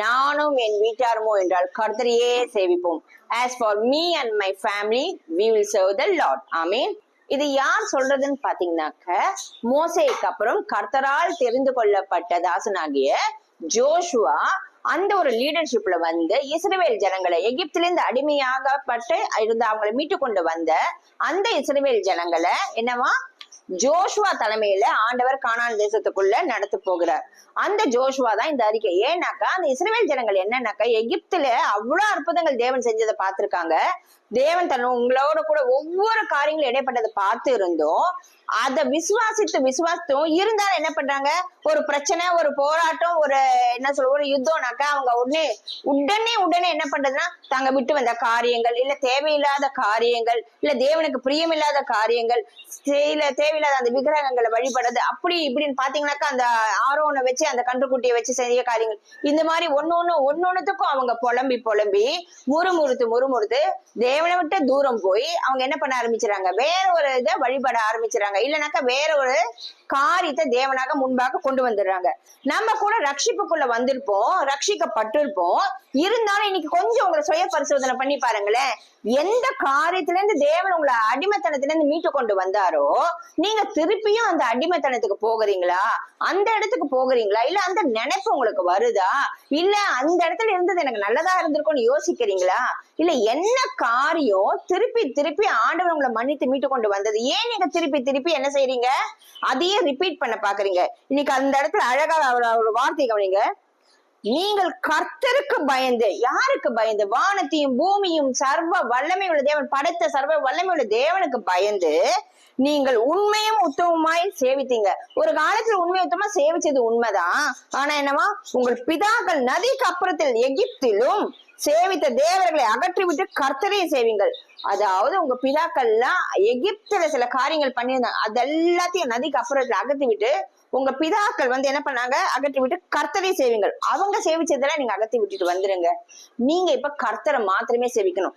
நானும் என் வீட்டாருமோ என்றால் கர்த்தரையே சேவிப்போம். As for me and my family, we will serve the Lord. ஆமென். இது யார் சொல்றதுன்னு பாத்தீங்கன்னாக்க, மோசேக்கு அப்புறம் கர்த்தரால் தெரிந்து கொள்ளப்பட்ட தாசனாகிய ஜோஷுவா அந்த ஒரு லீடர்ஷிப்ல வந்து இஸ்ரவேல் ஜனங்களை எகிப்திலிருந்து அடிமையாகப்பட்டு இருந்த அவங்களை மீட்டு கொண்டு வந்த அந்த இஸ்ரவேல் ஜனங்களை என்னவா ஜோஷுவா தலைமையில ஆண்டவர் கானான் தேசத்துக்குள்ள நடத்த போகிறார். அந்த ஜோஷுவா தான் இந்த அறிக்கை. ஏன்னாக்கா அந்த இஸ்ரவேல் ஜனங்கள் என்னன்னாக்கா எகிப்துல அவ்வளவு அற்புதங்கள் தேவன் செஞ்சதை பார்த்திருக்காங்க. தேவன் உங்களோட கூட ஒவ்வொரு காரியங்களும் இடைப்பட்டதை பார்த்து இருந்தோம். அதை விசுவாசித்தும் இருந்தாலும் என்ன பண்றாங்க, ஒரு பிரச்சனை, ஒரு போராட்டம், ஒரு என்ன சொல்ற ஒரு யுத்தம்னாக்கா அவங்க உடனே என்ன பண்றதுன்னா தாங்க விட்டு வந்த காரியங்கள், இல்ல தேவையில்லாத காரியங்கள், இல்ல தேவனுக்கு பிரியமில்லாத காரியங்கள், இல்ல தேவையில்லாத அந்த விக்கிரகங்களை வழிபடுறது, அப்படி இப்படின்னு பாத்தீங்கன்னாக்கா அந்த ஆரோனை வச்சு அந்த கன்றுக்குட்டியை வச்சு செய்ய காரியங்கள், இந்த மாதிரி ஒன்னொன்னுத்துக்கும் அவங்க புலம்பி முறுமுறுத்து தேவனை விட்டு தூரம் போய் அவங்க என்ன பண்ண ஆரம்பிச்சுறாங்க, வேற ஒரு இதை வழிபட ஆரம்பிச்சுறாங்க. இல்லைனாக்கா வேற ஒரு காரியத்தை தேவனாக முன்பாக கொண்டு வந்துடுறாங்க. நம்ம கூட ரட்சிப்புக்குள்ள வந்திருப்போம், ரட்சிக்கப்பட்டிருப்போம். இருந்தாலும் இன்னைக்கு கொஞ்சம் உங்களை சுய பரிசோதனை பண்ணி பாருங்களேன். எந்த காரியத்துல இருந்து தேவன் உங்களை அடிமைத்தனத்துல இருந்து மீட்டு கொண்டு வந்தாரோ நீங்க திருப்பியும் அந்த அடிமைத்தனத்துக்கு போகிறீங்களா, அந்த இடத்துக்கு போகிறீங்களா, இல்ல அந்த நினைப்பு உங்களுக்கு வருதா, இல்ல அந்த இடத்துல இருந்தது எனக்கு நல்லதா இருந்திருக்கும்னு யோசிக்கிறீங்களா, இல்ல என்ன காரியம் திருப்பி ஆண்டவர் உங்களை மன்னித்து மீட்டு கொண்டு வந்தது, ஏன் நீங்க திருப்பி என்ன செய்றீங்க, அதையே ரிப்பீட் பண்ண பாக்குறீங்க. இன்னைக்கு அந்த இடத்துல அழகா ஒரு வார்த்தை கவனிங்க. நீங்கள் கர்த்தருக்கு பயந்து, யாருக்கு பயந்து, வானத்தையும் பூமியும் சர்வ வல்லமை உள்ள தேவன் படைத்த சர்வ வல்லமை உள்ள தேவனுக்கு பயந்து நீங்கள் உண்மையும் உத்தமமாய் சேவித்தீங்க. ஒரு காலத்துல உண்மை உத்தமா சேவிச்சது உண்மைதான். ஆனா என்னவா, உங்கள் பிதாக்கள் நதிக்கு அப்புறத்தில் எகிப்திலும் சேவித்த தேவர்களை அகற்றிவிட்டு கர்த்தரையே சேவிங்கள். அதாவது உங்க பிதாக்கள்லாம் எகிப்துல சில காரியங்கள் பண்ணியிருந்தாங்க, அது எல்லாத்தையும் நதிக்கு அப்புறத்துல அகற்றி விட்டு உங்க பிதாக்கள் வந்து என்ன பண்ணாங்க, அகற்றி விட்டு கர்த்தரை சேவிங்கள். அவங்க சேவிச்சதெல்லாம் நீங்க அகற்றி விட்டுட்டு வந்துருங்க. நீங்க இப்ப கர்த்தரை மாத்திரமே சேவிக்கணும்.